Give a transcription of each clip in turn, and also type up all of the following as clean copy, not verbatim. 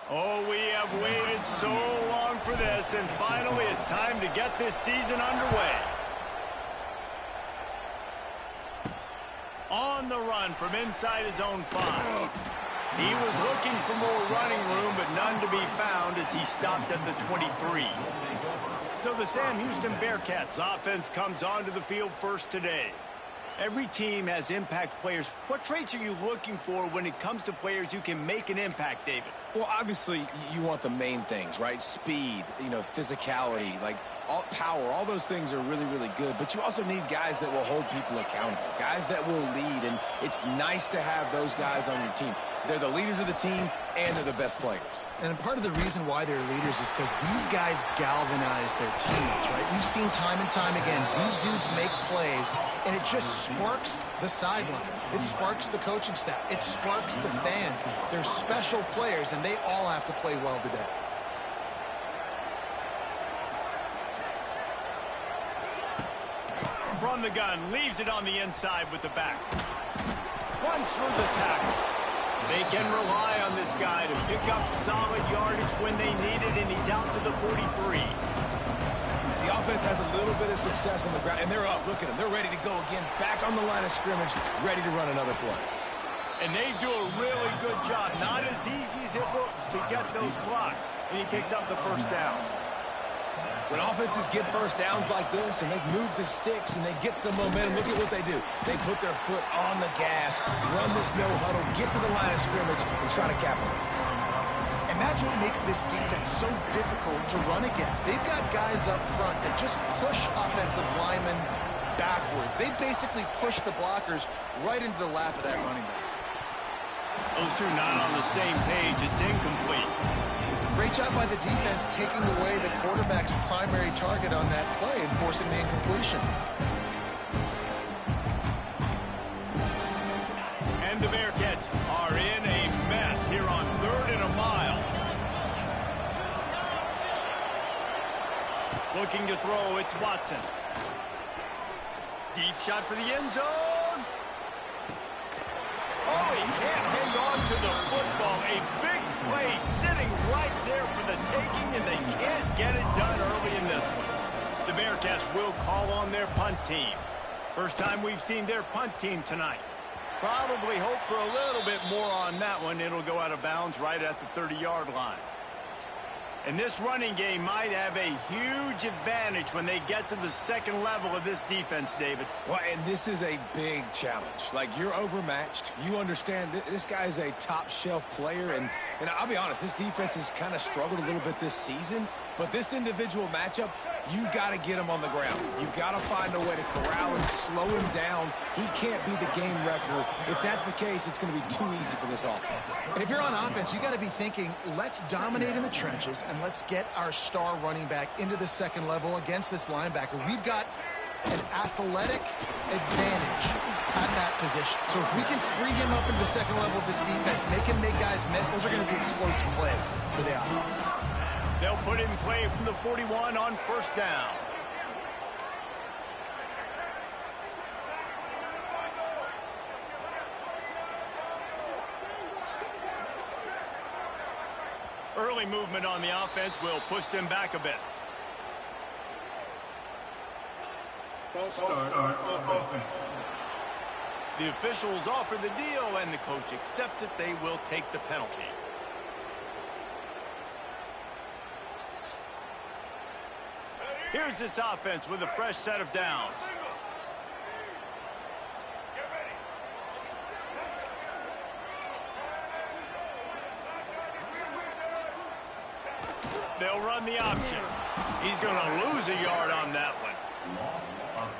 Oh, we have waited so long for this, and finally it's time to get this season underway. On the run from inside his own 5. He was looking for more running room, but none to be found as he stopped at the 23. So the Sam Houston Bearcats offense comes onto the field first today. Every team has impact players. What traits are you looking for when it comes to players who can make an impact, David? Well, obviously, you want the main things, right? Speed, physicality, like power. All those things are really, really good. But you also need guys that will hold people accountable, guys that will lead. And it's nice to have those guys on your team. They're the leaders of the team, and they're the best players. And part of the reason why they're leaders is because these guys galvanize their teammates, right? We've seen time and time again, these dudes make plays, and it just sparks the sideline. It sparks the coaching staff. It sparks the fans. They're special players, and they all have to play well today. From the gun, leaves it on the inside with the back. Runs through the tackle. They can rely on this guy to pick up solid yardage when they need it, and he's out to the 43. The offense has a little bit of success on the ground, and they're up. Look at them. They're ready to go again, back on the line of scrimmage, ready to run another play. And they do a really good job. Not as easy as it looks to get those blocks. And he picks up the first down. When offenses get first downs like this and they move the sticks and they get some momentum, look at what they do. They put their foot on the gas, run this no huddle, get to the line of scrimmage, and try to capitalize. And that's what makes this defense so difficult to run against. They've got guys up front that just push offensive linemen backwards. They basically push the blockers right into the lap of that running back. Those two not on the same page. It's incomplete. Great job by the defense taking away the quarterback's primary target on that play and forcing the incompletion. And the Bearcats are in a mess here on 3rd and a mile. Looking to throw, it's Watson. Deep shot for the end zone. Oh, he can't hang on to the football. A big play sitting right there for the taking, and they can't get it done early in this one. The Bearcats will call on their punt team. First time we've seen their punt team tonight. Probably hope for a little bit more on that one. It'll go out of bounds right at the 30-yard line. And this running game might have a huge advantage when they get to the second level of this defense, David. Well, and this is a big challenge. Like, you're overmatched. You understand this guy is a top-shelf player. And I'll be honest, this defense has kind of struggled a little bit this season. But this individual matchup, you got to get him on the ground. You got to find a way to corral and slow him down. He can't be the game wrecker. If that's the case, it's going to be too easy for this offense. And if you're on offense, you got to be thinking, let's dominate in the trenches and let's get our star running back into the second level against this linebacker. We've got an athletic advantage at that position. So if we can free him up into the second level of this defense, make him make guys miss, those are going to be explosive plays for the offense. They'll put in play from the 41 on first down. Early movement on the offense will push them back a bit. False start on offense. The officials offer the deal, and the coach accepts it. They will take the penalty. Here's this offense with a fresh set of downs. They'll run the option. He's going to lose a yard on that one.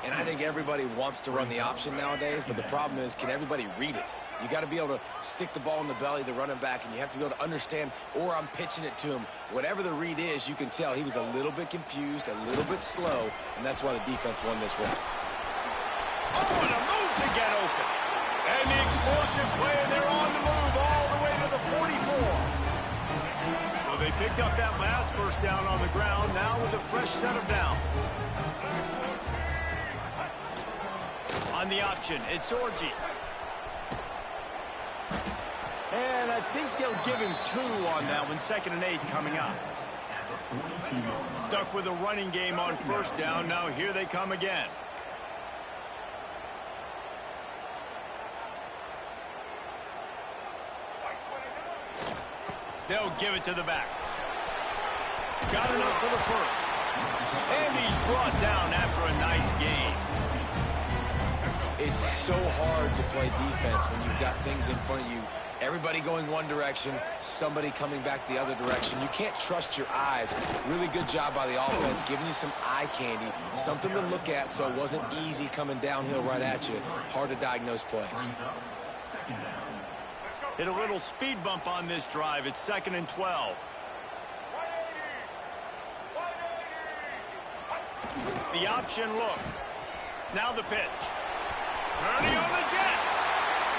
And I think everybody wants to run the option nowadays, but the problem is, can everybody read it? You got to be able to stick the ball in the belly of the running back, and you have to be able to understand, or I'm pitching it to him. Whatever the read is, you can tell he was a little bit confused, a little bit slow, and that's why the defense won this one. Oh, and a move to get open. And the explosive play, and they're on the move all the way to the 44. Well, they picked up that last first down on the ground, now with a fresh set of downs. On the option, it's Orji. And I think they'll give him 2 on that one. 2nd and 8 coming up. Stuck with a running game on 1st down. Now here they come again. They'll give it to the back. Got enough for the 1st. And he's brought down after a nice gain. It's so hard to play defense when you've got things in front of you. Everybody going one direction, somebody coming back the other direction. You can't trust your eyes. Really good job by the offense, giving you some eye candy, something to look at so it wasn't easy coming downhill right at you. Hard to diagnose plays. Hit a little speed bump on this drive. It's 2nd and 12. The option look. Now the pitch. Purdy on the Jets.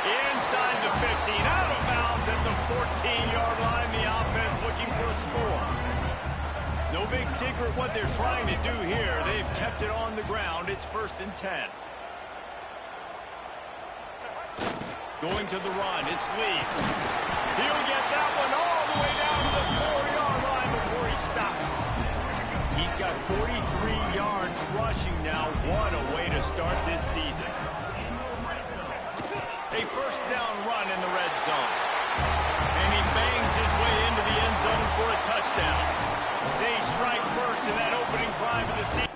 Inside the 15. Out of bounds at the 14-yard line. The offense looking for a score. No big secret what they're trying to do here. They've kept it on the ground. It's 1st and 10. Going to the run. It's Lee. He'll get that one all the way down to the 4-yard line before he stops. He's got 43 yards rushing now. What a way to start this season. A 1st down run in the red zone. And he bangs his way into the end zone for a touchdown. They strike first in that opening drive of the season.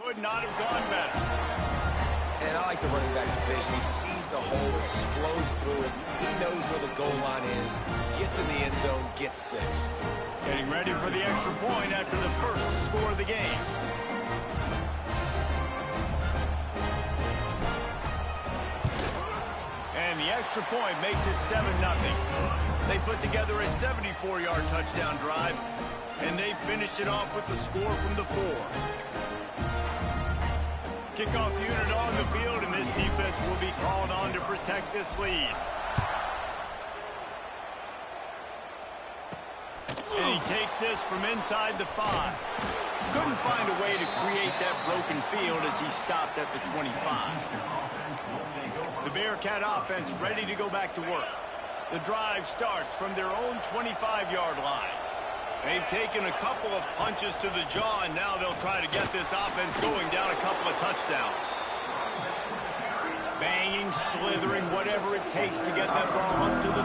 Could not have gone better. And I like the running back's vision. He sees the hole, explodes through it. He knows where the goal line is, gets in the end zone, gets 6. Getting ready for the extra point after the 1st score of the game. And the extra point makes it 7-0. They put together a 74-yard touchdown drive, and they finished it off with the score from the 4. Kickoff unit on the field, and this defense will be called on to protect this lead. And he takes this from inside the 5. Couldn't find a way to create that broken field as he stopped at the 25. The Bearcat offense ready to go back to work. The drive starts from their own 25-yard line. They've taken a couple of punches to the jaw, and now they'll try to get this offense going down a couple of touchdowns. Banging, slithering, whatever it takes to get that ball up to the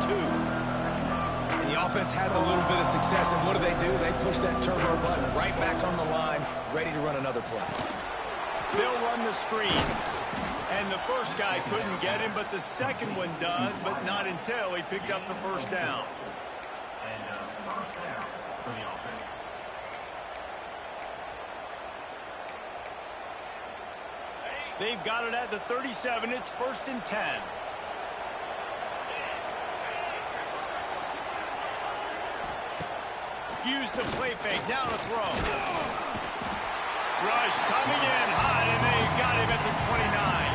32. And the offense has a little bit of success, and what do? They push that turbo button right back on the line, ready to run another play. They'll run the screen. And the first guy couldn't get him, but the second one does, but not until he picks up the 1st down. They've got it at the 37. It's 1st and 10. Use the play fake. Down to throw. Rush coming in high, and they've got him at the 29.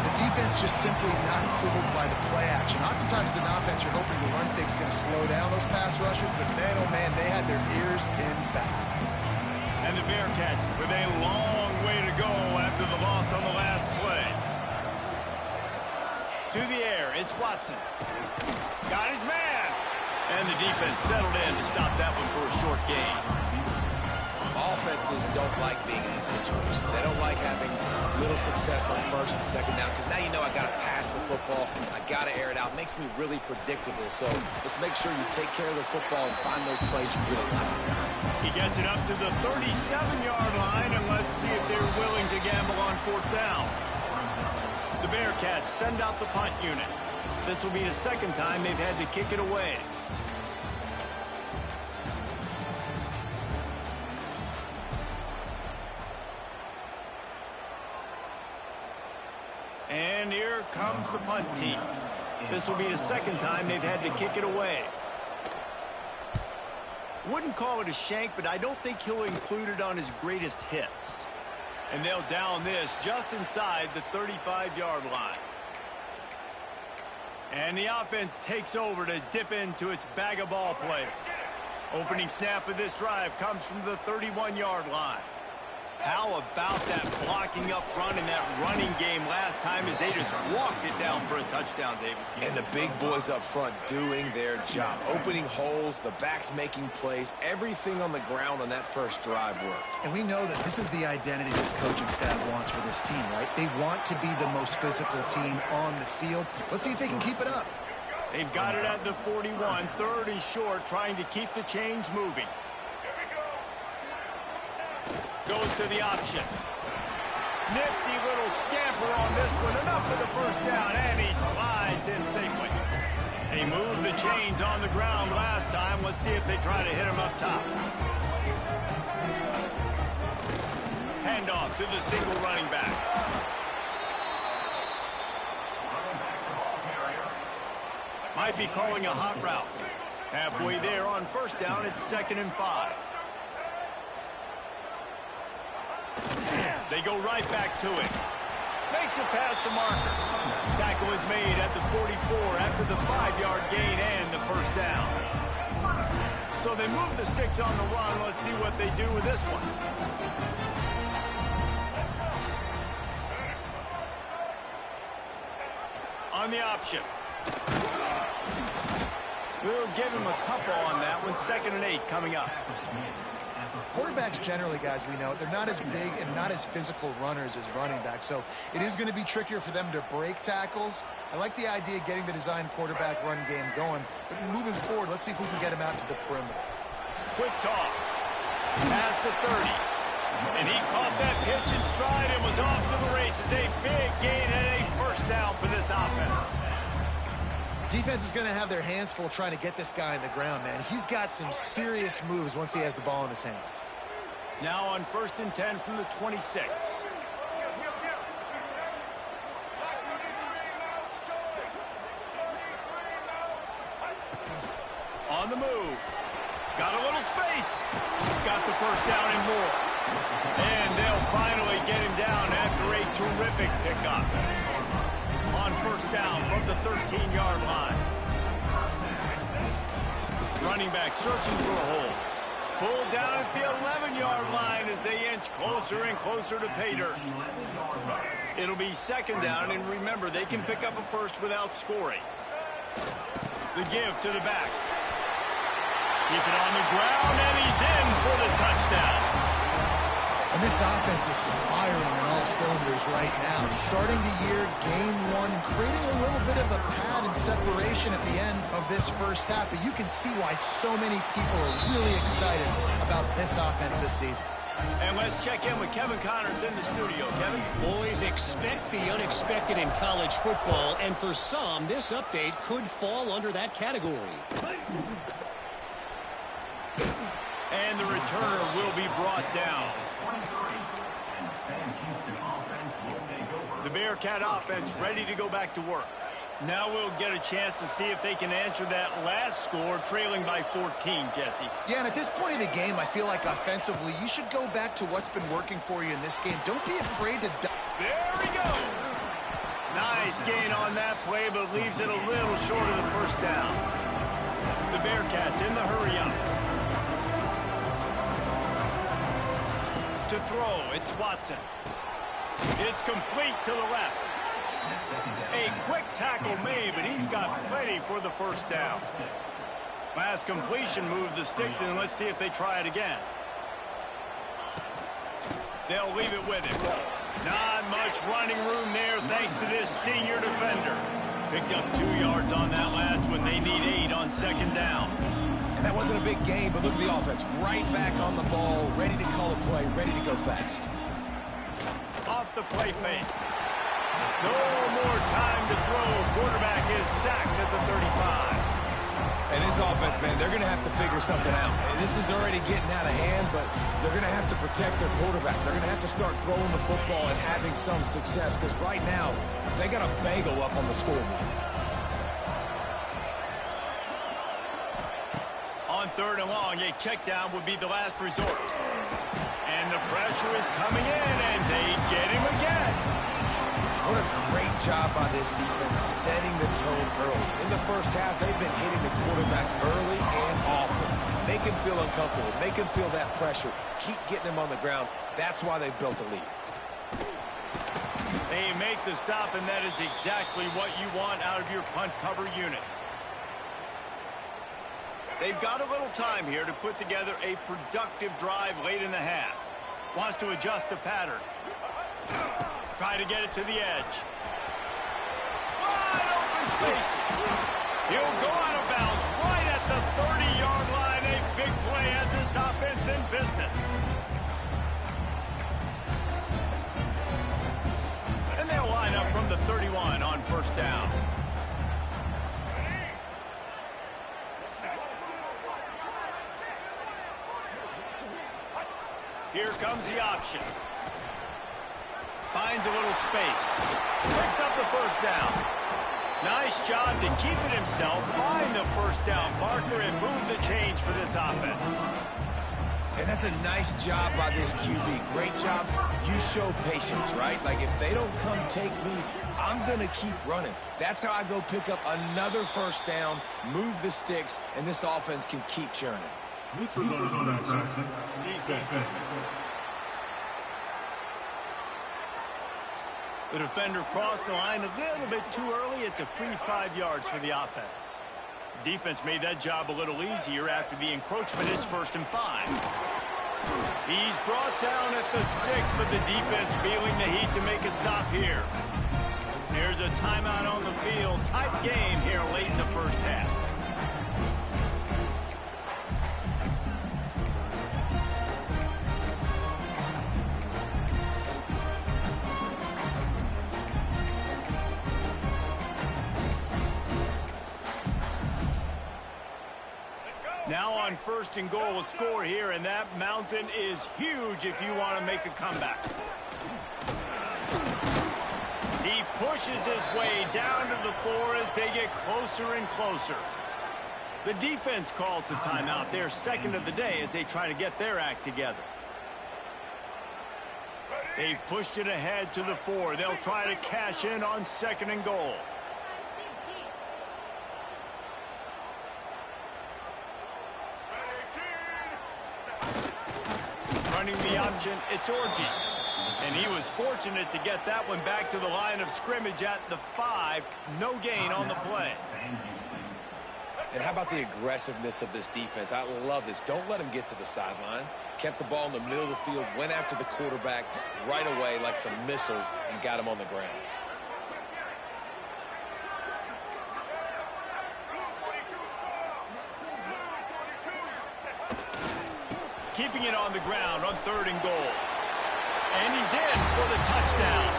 The defense just simply not fooled by the play action. Oftentimes in offense, you're hoping the run fake's going to slow down those pass rushers, but man, oh man, they had their ears pinned back. And the Bearcats with a long way to go after the loss on the last play. To the air, it's Watson. Got his man. And the defense settled in to stop that one for a short gain. Offenses don't like being in these situations. They don't like having little success on 1st and 2nd down, because now you know I got to pass the football. I got to air it out. It makes me really predictable. So let's make sure you take care of the football and find those plays you really like. He gets it up to the 37-yard line, and let's see if they're willing to gamble on 4th down. The Bearcats send out the punt unit. This will be the 2nd time they've had to kick it away. And here comes the punt team. This will be the 2nd time they've had to kick it away. Wouldn't call it a shank, but I don't think he'll include it on his greatest hits. And they'll down this just inside the 35-yard line. And the offense takes over to dip into its bag of ball plays. Opening snap of this drive comes from the 31-yard line. How about that blocking up front in that running game last time as they just walked it down for a touchdown, David? And the big boys up front doing their job. Opening holes, the backs making plays, everything on the ground on that first drive worked. And we know that this is the identity this coaching staff wants for this team, right? They want to be the most physical team on the field. Let's see if they can keep it up. They've got it at the 41, third and short, trying to keep the chains moving. Goes to the option. Nifty little scamper on this one. Enough for the first down, and he slides in safely. They moved the chains on the ground last time. Let's see if they try to hit him up top. Handoff to the single running back. Might be calling a hot route. Halfway there on first down, it's 2nd and 5. They go right back to it. Makes it past the marker. Tackle is made at the 44 after the 5-yard gain and the first down. So they move the sticks on the run. Let's see what they do with this one. On the option. We'll give him a couple on that one. 2nd and 8 coming up. Quarterbacks generally, guys, we know, they're not as big and not as physical runners as running backs, so it is going to be trickier for them to break tackles. I like the idea of getting the design quarterback run game going, but moving forward, let's see if we can get him out to the perimeter. Quick toss. Past the 30. And he caught that pitch in stride and was off to the races. A big gain and a first down for this offense. Defense is going to have their hands full trying to get this guy on the ground, man. He's got some serious moves once he has the ball in his hands. Now on 1st and 10 from the 26. On the move. Got a little space. Got the first down and more. And they'll finally get him down after a terrific pickup. On first down from the 13-yard line. Running back searching for a hole. Pulled down at the 11-yard line as they inch closer and closer to pay dirt. It'll be 2nd down, and remember, they can pick up a first without scoring. The give to the back. Keep it on the ground, and he's in for the touchdown. And this offense is firing on all cylinders right now. Starting the year, game 1, creating a little bit of a pad and separation at the end of this first half. But you can see why so many people are really excited about this offense this season. And let's check in with Kevin Connors in the studio. Kevin? Boys, expect the unexpected in college football, and for some, this update could fall under that category. And the returner will be brought down. The Bearcat offense ready to go back to work. Now we'll get a chance to see if they can answer that last score, trailing by 14, Jesse. Yeah, and at this point in the game, I feel like offensively, you should go back to what's been working for you in this game. Don't be afraid to... There he goes! Nice gain on that play, but leaves it a little short of the first down. The Bearcats in the hurry-up. To throw, it's Watson. It's complete to the left. A quick tackle made, but he's got plenty for the first down. Last completion moved the sticks in. Let's see if they try it again. They'll leave it with him. Not much running room there thanks to this senior defender. Picked up 2 yards on that last one. They need 8 on 2nd down. And that wasn't a big gain, but look at the offense. Right back on the ball, ready to call a play, ready to go fast. Off the play fake. No more time to throw. Quarterback is sacked at the 35. And this offense, man, they're going to have to figure something out. And this is already getting out of hand, but they're going to have to protect their quarterback. They're going to have to start throwing the football and having some success, because right now, they got a bagel up on the scoreboard. On 3rd and long, a check down would be the last resort. And the pressure is coming in, and they get him again. What a great job by this defense setting the tone early. In the first half, they've been hitting the quarterback early and often. Make him feel uncomfortable. Make him feel that pressure. Keep getting him on the ground. That's why they've built a lead. They make the stop, and that is exactly what you want out of your punt cover unit. They've got a little time here to put together a productive drive late in the half. Wants to adjust the pattern. Try to get it to the edge. Wide open spaces. He'll go out of bounds right at the 30-yard line. A big play has this offense in business. And they'll line up from the 31 on first down. Here comes the option. Finds a little space. Picks up the first down. Nice job to keep it himself, find the first down marker, and move the change for this offense. And that's a nice job by this QB. Great job. You show patience, right? Like, if they don't come take me, I'm going to keep running. That's how I go pick up another first down, move the sticks, and this offense can keep churning. Neutral zone action. Defense. The defender crossed the line a little bit too early. It's a free 5 yards for the offense. Defense made that job a little easier after the encroachment. It's 1st and 5. He's brought down at the 6, but the defense feeling the heat to make a stop here. There's a timeout on the field. Tight game here late in the first half. Now on 1st and goal, a score here, and that mountain is huge if you want to make a comeback. He pushes his way down to the 4 as they get closer and closer. The defense calls the timeout. They're second of the day as they try to get their act together. They've pushed it ahead to the 4. They'll try to cash in on 2nd and goal. Running the option, it's Orji. And he was fortunate to get that one back to the line of scrimmage at the 5. No gain on the play. And how about the aggressiveness of this defense? I love this. Don't let him get to the sideline. Kept the ball in the middle of the field, went after the quarterback right away like some missiles and got him on the ground. Keeping it on the ground on 3rd and goal. And he's in for the touchdown.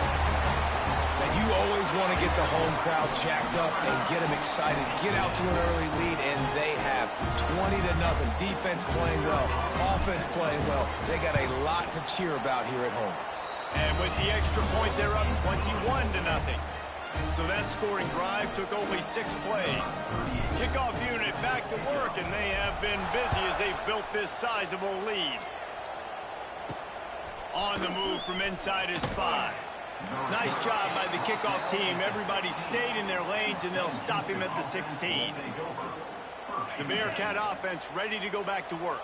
Now, you always want to get the home crowd jacked up and get them excited. Get out to an early lead, and they have 20-0. Defense playing well. Offense playing well. They got a lot to cheer about here at home. And with the extra point, they're up 21-0. So that scoring drive took only 6 plays. Kickoff unit back to work, and they have been busy as they've built this sizable lead. On the move from inside his 5. Nice job by the kickoff team. Everybody stayed in their lanes, and they'll stop him at the 16. The Bearcat offense ready to go back to work.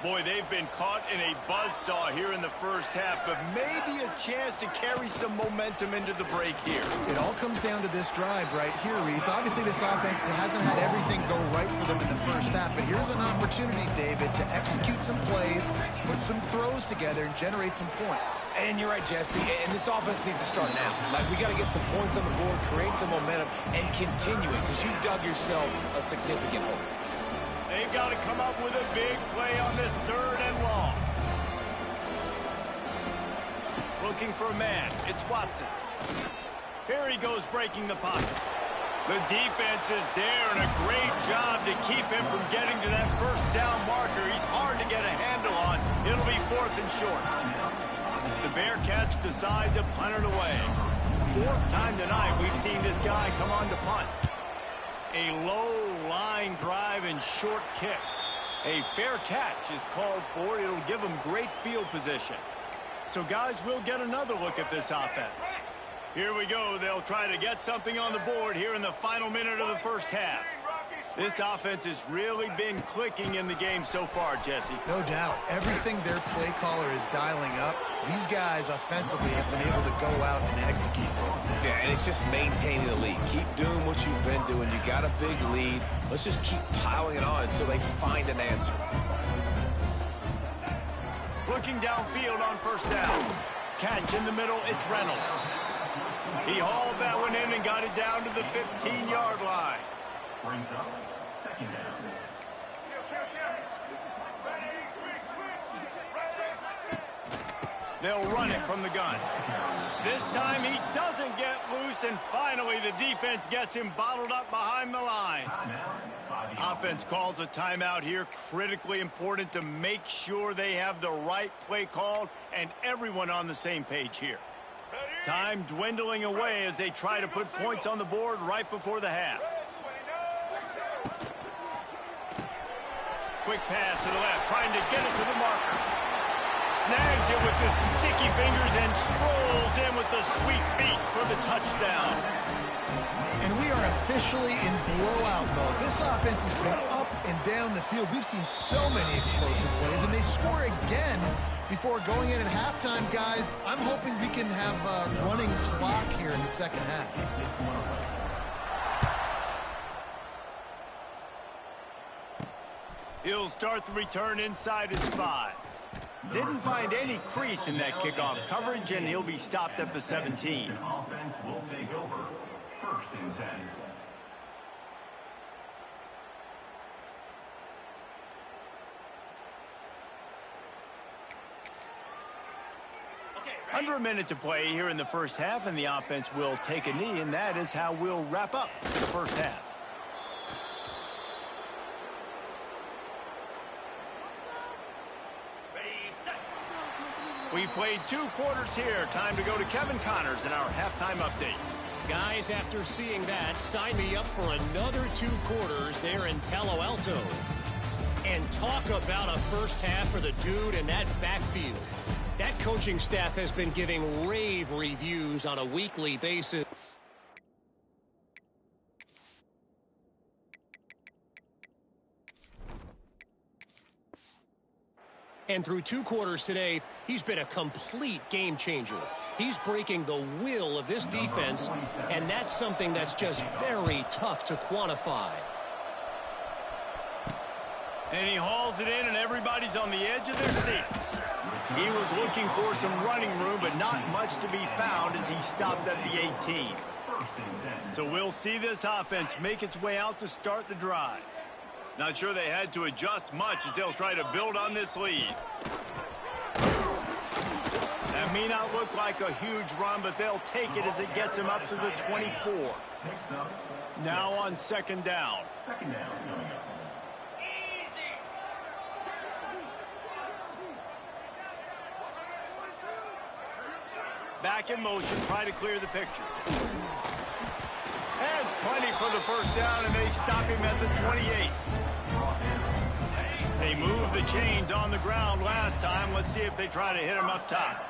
Boy, they've been caught in a buzzsaw here in the first half, but maybe a chance to carry some momentum into the break here. It all comes down to this drive right here, Reese. Obviously, this offense hasn't had everything go right for them in the first half, but here's an opportunity, David, to execute some plays, put some throws together, and generate some points. And you're right, Jesse, and this offense needs to start now. Like, we got to get some points on the board, create some momentum, and continue it, because you've dug yourself a significant hole. They've got to come up with a big play on this 3rd and long. Looking for a man. It's Watson. Here he goes breaking the pocket. The defense is there, and a great job to keep him from getting to that first down marker. He's hard to get a handle on. It'll be 4th and short. The Bearcats decide to punt it away. 4th time tonight we've seen this guy come on to punt. A low line drive and short kick. A fair catch is called for. It'll give them great field position. So, guys, we'll get another look at this offense. Here we go. They'll try to get something on the board here in the final minute of the first half. This offense has really been clicking in the game so far, Jesse. No doubt. Everything their play caller is dialing up, these guys offensively have been able to go out and execute. Yeah, and it's just maintaining the lead. Keep doing what you've been doing. You got a big lead. Let's just keep piling it on until they find an answer. Looking downfield on first down. Catch in the middle, it's Reynolds. He hauled that one in and got it down to the 15-yard line. Brings up second down. They'll run it from the gun. This time he doesn't get loose, and finally the defense gets him bottled up behind the line. Offense calls a timeout here. Critically important to make sure they have the right play called and everyone on the same page here. Time dwindling away as they try to put points on the board right before the half. Quick pass to the left, trying to get it to the marker. Snags it with the sticky fingers and strolls in with the sweet feet for the touchdown. And we are officially in blowout mode. This offense has been up and down the field. We've seen so many explosive plays, and they score again before going in at halftime, guys. I'm hoping we can have a running clock here in the second half. He'll start the return inside his 5. Didn't find any crease in that kickoff coverage, and he'll be stopped at the 17. Offense will take over. First and 10. Under a minute to play here in the first half, and the offense will take a knee, and that is how we'll wrap up the first half. We've played 2 quarters here. Time to go to Kevin Connors in our halftime update. Guys, after seeing that, sign me up for another 2 quarters there in Palo Alto. And talk about a first half for the dude in that backfield. That coaching staff has been giving rave reviews on a weekly basis. And through 2 quarters today, he's been a complete game changer. He's breaking the will of this defense, and that's something that's just very tough to quantify. And he hauls it in, and everybody's on the edge of their seats. He was looking for some running room, but not much to be found as he stopped at the 18. So we'll see this offense make its way out to start the drive. Not sure they had to adjust much as they'll try to build on this lead. That may not look like a huge run, but they'll take it as it gets them up to the 24. Now on second down. Second down coming up. Back in motion, try to clear the picture. Has plenty for the first down, and they stop him at the 28. They moved the chains on the ground last time. Let's see if they try to hit him up top.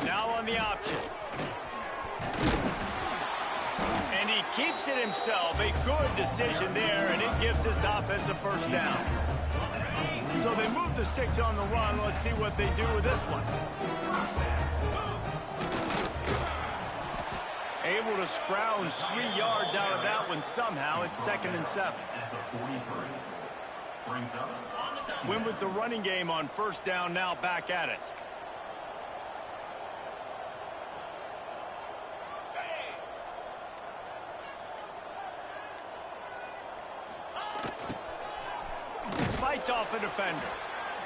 Now on the option. And he keeps it himself. A good decision there, and it gives this offense a first down. So they move the sticks on the run. Let's see what they do with this one. Able to scrounge 3 yards out of that one somehow. It's 2nd and 7. Win with the running game on first down, now back at it. Fights off a defender.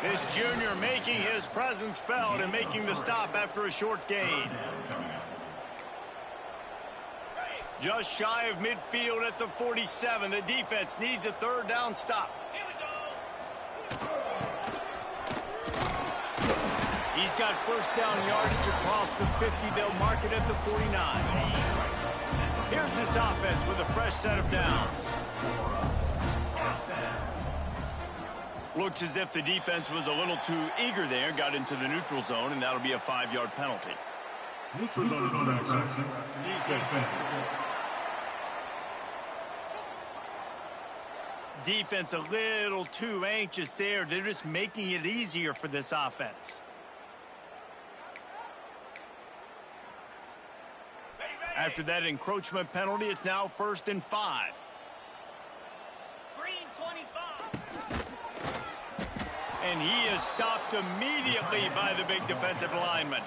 This junior making his presence felt and making the stop after a short gain. Just shy of midfield at the 47. The defense needs a 3rd down stop. He's got first down yardage across the 50. They'll mark it at the 49. Here's this offense with a fresh set of downs. Looks as if the defense was a little too eager there, got into the neutral zone, and that'll be a 5-yard penalty. Neutral zone infraction. Defense. Defense a little too anxious there. They're just making it easier for this offense. After that encroachment penalty, it's now 1st and 5. Green 25. And he is stopped immediately by the big defensive lineman.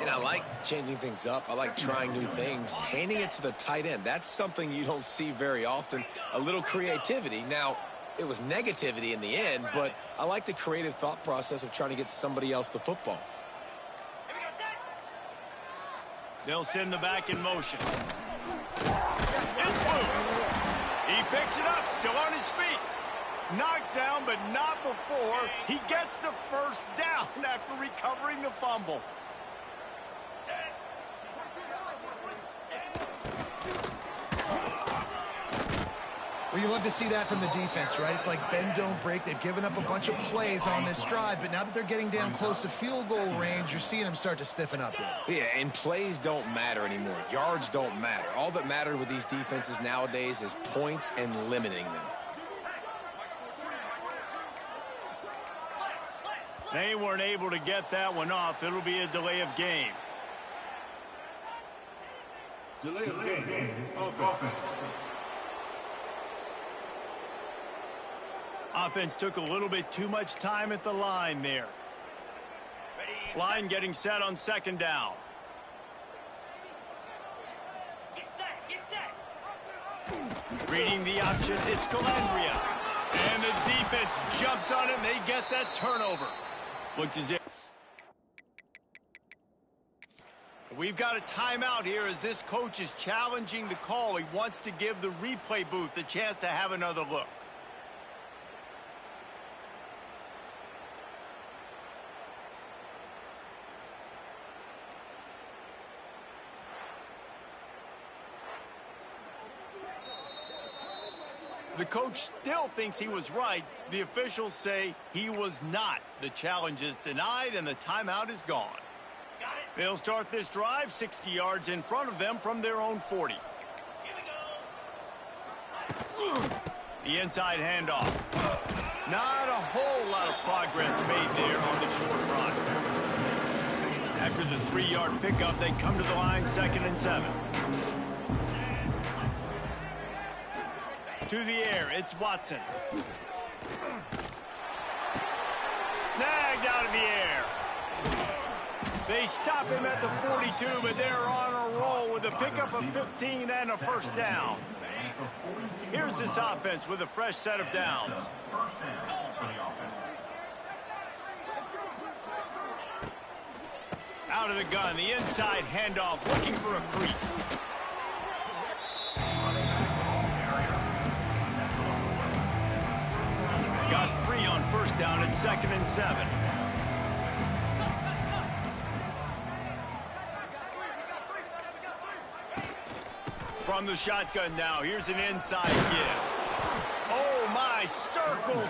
And I like changing things up. I like trying new things. Handing it to the tight end, that's something you don't see very often. A little creativity. Now, it was negativity in the end, but I like the creative thought process of trying to get somebody else the football. They'll send the back in motion. It's loose. He picks it up, still on his feet. Knocked down, but not before he gets the first down after recovering the fumble. Well, you love to see that from the defense, right? It's like bend, don't break. They've given up a bunch of plays on this drive, but now that they're getting down close to field goal range, you're seeing them start to stiffen up there. Yeah, and plays don't matter anymore. Yards don't matter. All that matters with these defenses nowadays is points and limiting them. They weren't able to get that one off. It'll be a delay of game. Delay of game. Offense. Offense took a little bit too much time at the line there. Line getting set on 2nd down. Get set. Reading the option, it's Calandria. And the defense jumps on it, and they get that turnover. Looks as if we've got a timeout here as this coach is challenging the call. He wants to give the replay booth a chance to have another look. The coach still thinks he was right. The officials say he was not. The challenge is denied, and the timeout is gone. They'll start this drive 60 yards in front of them from their own 40. The inside handoff. Not a whole lot of progress made there on the short run. After the 3-yard pickup, they come to the line 2nd and 7. To the air, it's Watson. Snagged out of the air. They stop him at the 42, but they're on a roll with a pickup of 15 and a 1st down. Here's this offense with a fresh set of downs. Out of the gun, the inside handoff, looking for a crease. Got 3 on 1st down at 2nd and 7. From the shotgun now, here's an inside give. Oh my, circle,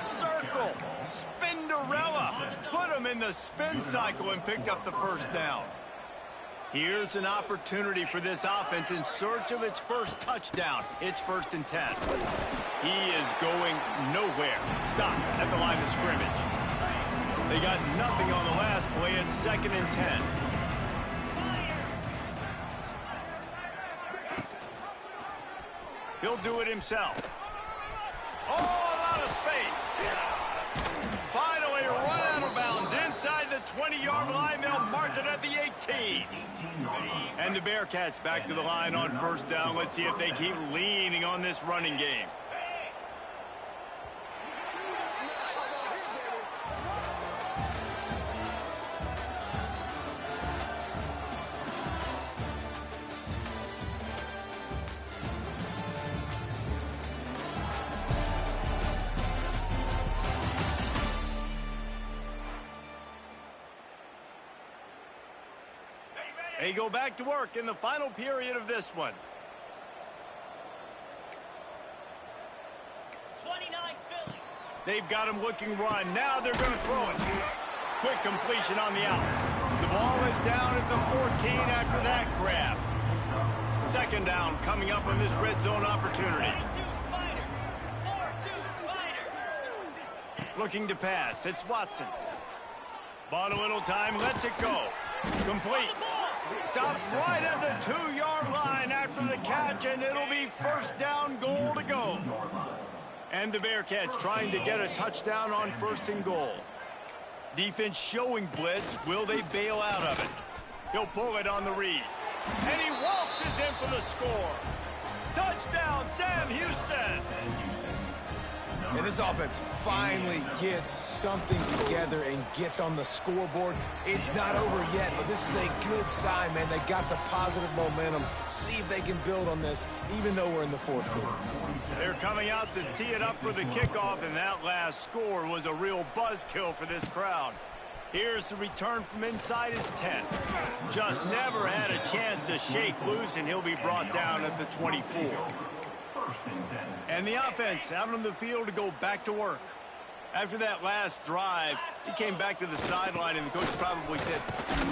Spinderella. Put him in the spin cycle and picked up the 1st down. Here's an opportunity for this offense in search of its first touchdown. It's 1st and 10. He is going nowhere. Stop at the line of scrimmage. They got nothing on the last play. It's 2nd and 10. He'll do it himself. Oh, a lot of space. Finally run out of bounds inside the 20-yard line. They'll mark it at the 18. And the Bearcats back to the line on 1st down. Let's see if they keep leaning on this running game. They go back to work in the final period of this one. 29 Philly. They've got him looking run. Now they're going to throw it. Quick completion on the out. The ball is down at the 14 after that grab. Second down coming up on this red zone opportunity. Looking to pass. It's Watson. Bought a little time. Lets it go. Complete. Stopped right at the 2-yard line after the catch, and it'll be first down, goal to go. And the Bearcats trying to get a touchdown on first and goal. Defense showing blitz. Will they bail out of it? He'll pull it on the read. And he waltzes in for the score. Touchdown, Sam Houston. And this offense finally gets something together and gets on the scoreboard. It's not over yet, but this is a good sign, man. They got the positive momentum. See if they can build on this, even though we're in the fourth quarter. They're coming out to tee it up for the kickoff, and that last score was a real buzzkill for this crowd. Here's the return from inside his 10. Just never had a chance to shake loose, and he'll be brought down at the 24. And the offense out on the field to go back to work. After that last drive, he came back to the sideline, and the coach probably said,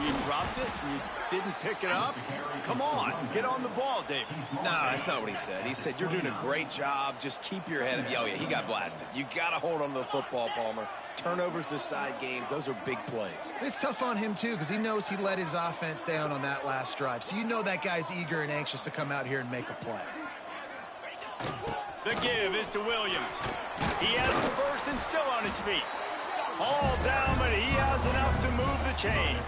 you dropped it? You didn't pick it up? Come on, get on the ball, Dave. No, that's not what he said. He said, you're doing a great job. Just keep your head up. Oh, yeah, he got blasted. You got to hold on to the football, Palmer. Turnovers decide games. Those are big plays. It's tough on him, too, because he knows he let his offense down on that last drive. So you know that guy's eager and anxious to come out here and make a play. The give is to Williams. He has the first and still on his feet. All down, but he has enough to move the chains.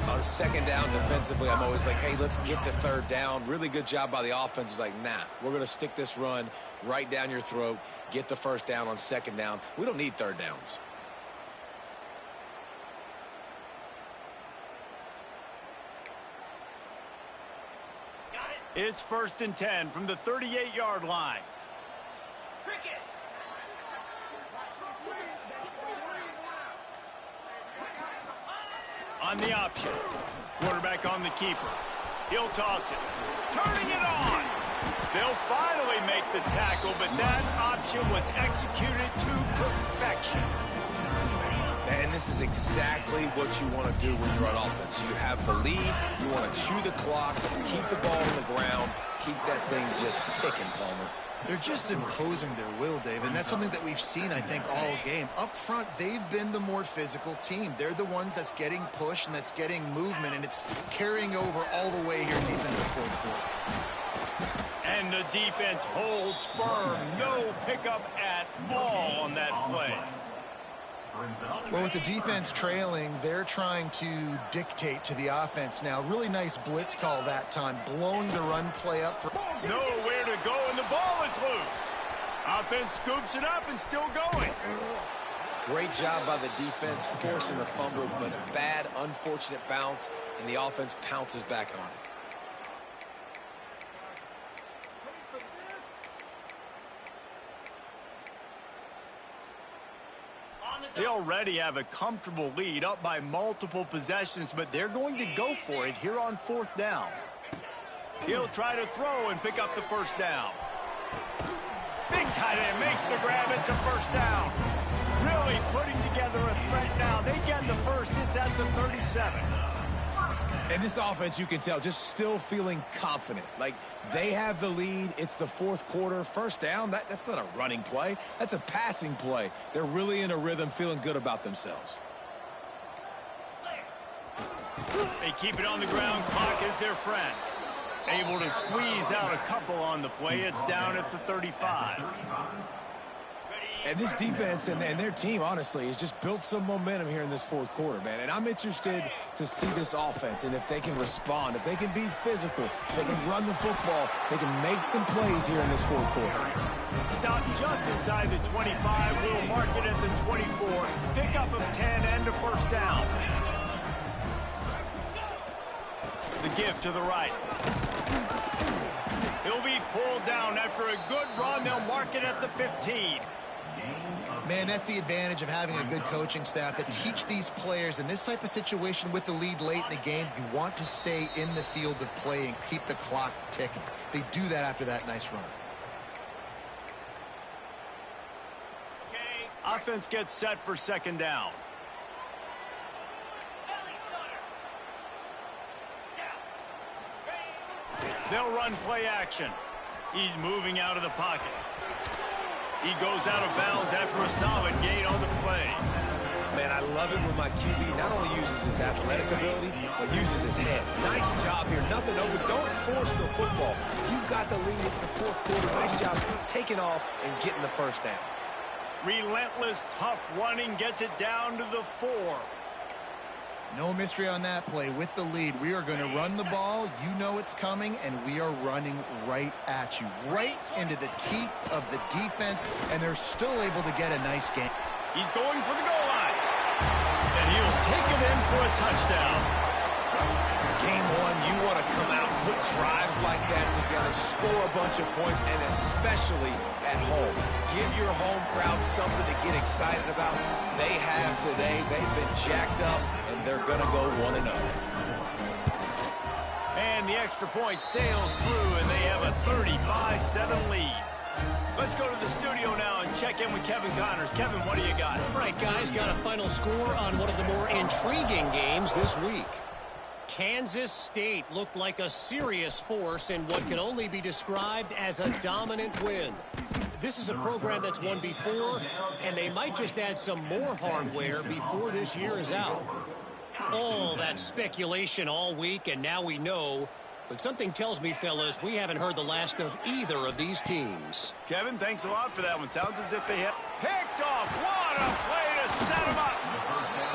On second down defensively, I'm always like, hey, let's get to third down. Really good job by the offense. It's like, nah, we're going to stick this run right down your throat, get the first down on second down. We don't need third downs. It's first and 10 from the 38-yard line. On the option. Quarterback on the keeper. He'll toss it. Turning it on. They'll finally make the tackle, but that option was executed to perfection. And this is exactly what you want to do when you're on offense. You have the lead, you want to chew the clock, keep the ball on the ground, keep that thing just ticking, Palmer. They're just imposing their will, Dave, and that's something that we've seen, I think, all game. Up front, they've been the more physical team. They're the ones that's getting pushed and that's getting movement, and it's carrying over all the way here deep into the fourth quarter. And the defense holds firm. No pickup at all on that play. Well, with the defense trailing, they're trying to dictate to the offense now. Really nice blitz call that time, blowing the run play up. Nowhere to go, and the ball is loose. Offense scoops it up and still going. Great job by the defense, forcing the fumble, but a bad, unfortunate bounce, and the offense pounces back on it. They already have a comfortable lead, up by multiple possessions, but they're going to go for it here on fourth down. He'll try to throw and pick up the first down. Big tight end makes the grab. It's a first down. Really putting together a threat now. They get the first. It's at the 37. And this offense, you can tell, just still feeling confident. Like, they have the lead. It's the fourth quarter. First down, that's not a running play. That's a passing play. They're really in a rhythm, feeling good about themselves. They keep it on the ground. Clock is their friend. Able to squeeze out a couple on the play. It's down at the 35. And this defense and their team, honestly, has just built some momentum here in this fourth quarter, man. And I'm interested to see this offense and if they can respond, if they can be physical, if they can run the football, they can make some plays here in this fourth quarter. Stop just inside the 25. We'll mark it at the 24. Pickup of 10 and a first down. The give to the right. He'll be pulled down after a good run. They'll mark it at the 15. Man, that's the advantage of having a good coaching staff that teach these players in this type of situation with the lead late in the game. You want to stay in the field of play and keep the clock ticking. They do that after that nice run. offense gets set for second down. They'll run play action. He's moving out of the pocket. He goes out of bounds after a solid gain on the play. Man, I love it when my QB not only uses his athletic ability, but uses his head. Nice job here. Nothing open. Don't force the football. You've got the lead. It's the fourth quarter. Nice job taking off and getting the first down. Relentless, tough running gets it down to the 4. No mystery on that play. With the lead, we are going to run the ball. You know it's coming, and we are running right at you, right into the teeth of the defense, and they're still able to get a nice game. He's going for the goal line, and he'll take it in for a touchdown. Game one, you want to come out, put drives like that together, score a bunch of points, and especially at home. Give your home crowd something to get excited about. They have today. They've been jacked up, and they're going to go 1-0. And the extra point sails through, and they have a 35-7 lead. Let's go to the studio now and check in with Kevin Connors. Kevin, what do you got? All right, guys, got a final score on one of the more intriguing games this week. Kansas State looked like a serious force in what can only be described as a dominant win. This is a program that's won before, and they might just add some more hardware before this year is out. All that speculation all week, and now we know. But something tells me, fellas, we haven't heard the last of either of these teams. Kevin, thanks a lot for that one. Sounds as if they have picked off. What a way to set him up.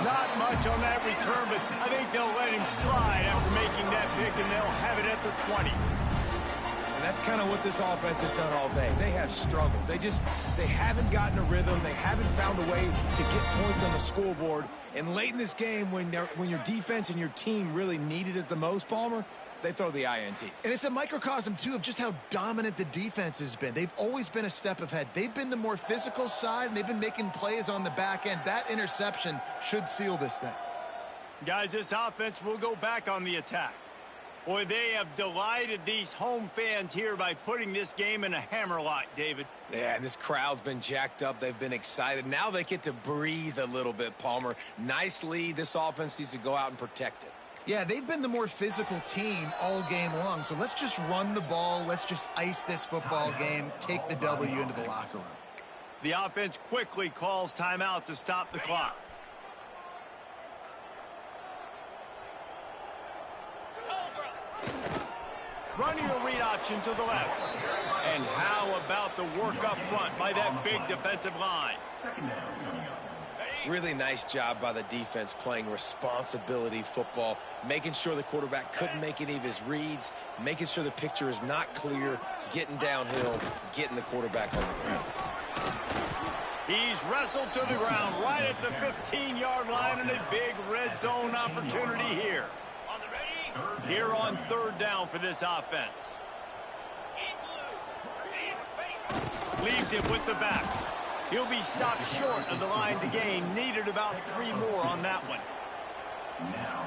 Not much on that return, but I think they'll let him slide after making that pick, and they'll have it at the 20. And that's kind of what this offense has done all day. They have struggled. They haven't gotten a rhythm. They haven't found a way to get points on the scoreboard. And late in this game, when your defense and your team really needed it the most, Palmer, they throw the INT. And it's a microcosm, too, of just how dominant the defense has been. They've always been a step ahead. They've been the more physical side, and they've been making plays on the back end. That interception should seal this thing. Guys, this offense will go back on the attack. Boy, they have delighted these home fans here by putting this game in a hammerlock, David. Yeah, and this crowd's been jacked up. They've been excited. Now they get to breathe a little bit, Palmer. Nice lead. This offense needs to go out and protect it. Yeah, they've been the more physical team all game long. So let's just run the ball. Let's just ice this football game, take the W into the locker room. The offense quickly calls timeout to stop the clock. Running a read option to the left. And how about the work up front by that big defensive line? Really nice job by the defense playing responsibility football, making sure the quarterback couldn't make any of his reads, making sure the picture is not clear, getting downhill, getting the quarterback on the ground. He's wrestled to the ground right at the 15-yard line, and a big red zone opportunity here. Here on third down for this offense. Leaves it with the back. He'll be stopped short of the line to gain. Needed about 3 more on that one. Now,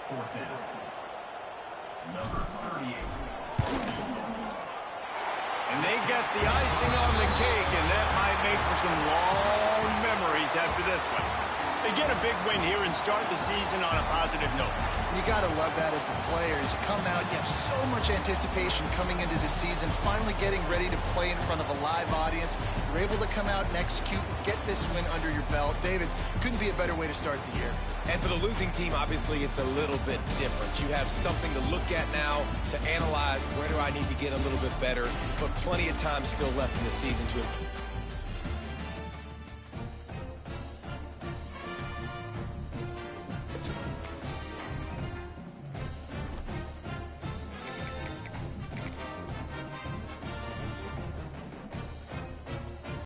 fourth down. Number 38. And they get the icing on the cake, and that might make for some long memories after this one. They get a big win here and start the season on a positive note. You got to love that as the players. You come out, you have so much anticipation coming into the season, finally getting ready to play in front of a live audience. You're able to come out and execute, get this win under your belt. David, couldn't be a better way to start the year. And for the losing team, obviously, it's a little bit different. You have something to look at now to analyze where do I need to get a little bit better, but plenty of time still left in the season to improve.